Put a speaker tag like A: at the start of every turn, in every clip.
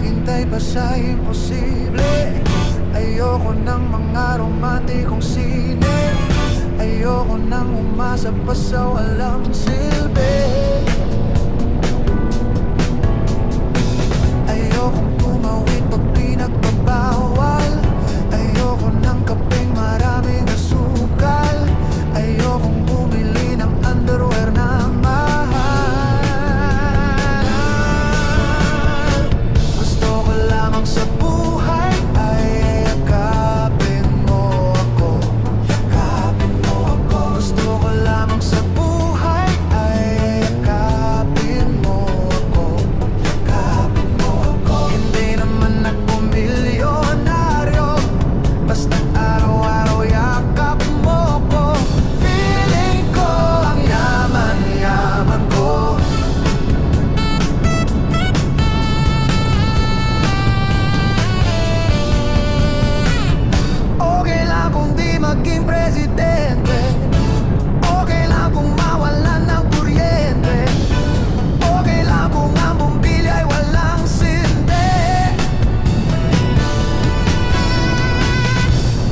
A: naghintay pa sa imposible. Ayoko ng mga romantikong sine. Ayoko nang umasa pa sa walang silbi. Ayokong tumawid pag pinagbabawal. Ayoko ng kapeng maraming asukal. Ayokong bumili ng underwear na mahal. Gusto ko lamang sa buhay ay yakapin mo ako. Yakapin mo ako. Gusto ko lamang sa buhay ay yakapin mo ako. Yakapin mo ako. Hindi naman ako milyonaryo, basta't araw-araw yakap mo ko. Feeling ko ang yaman-yaman ko. Okay lang kung di maging presidente. Okay lang kung mawalan ng kuryente. Okay lang kung ang bumbilya ay walang sinde.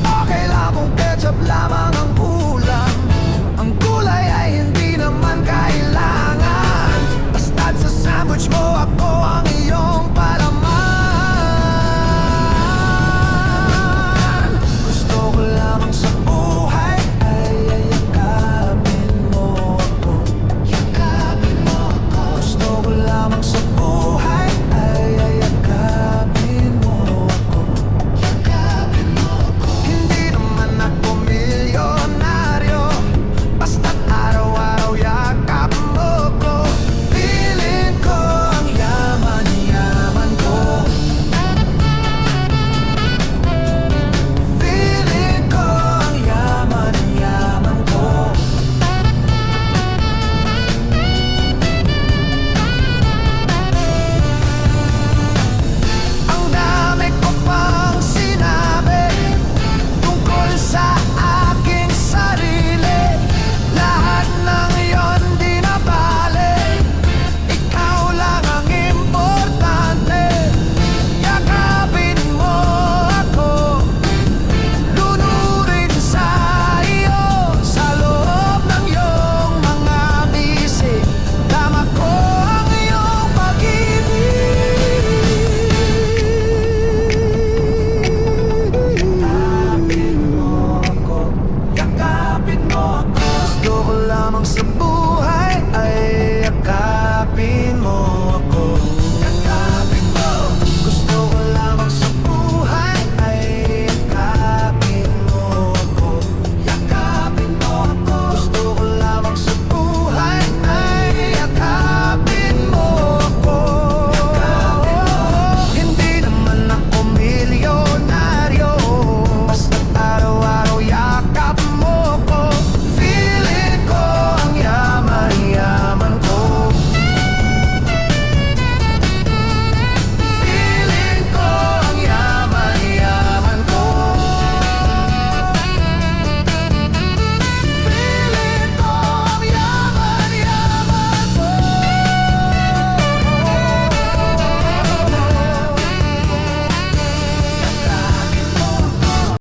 A: Okay lang kung ketchup lamang ang ulam. Ang gulay ay hindi naman kailangan. Basta't sa sandwich mo ako ang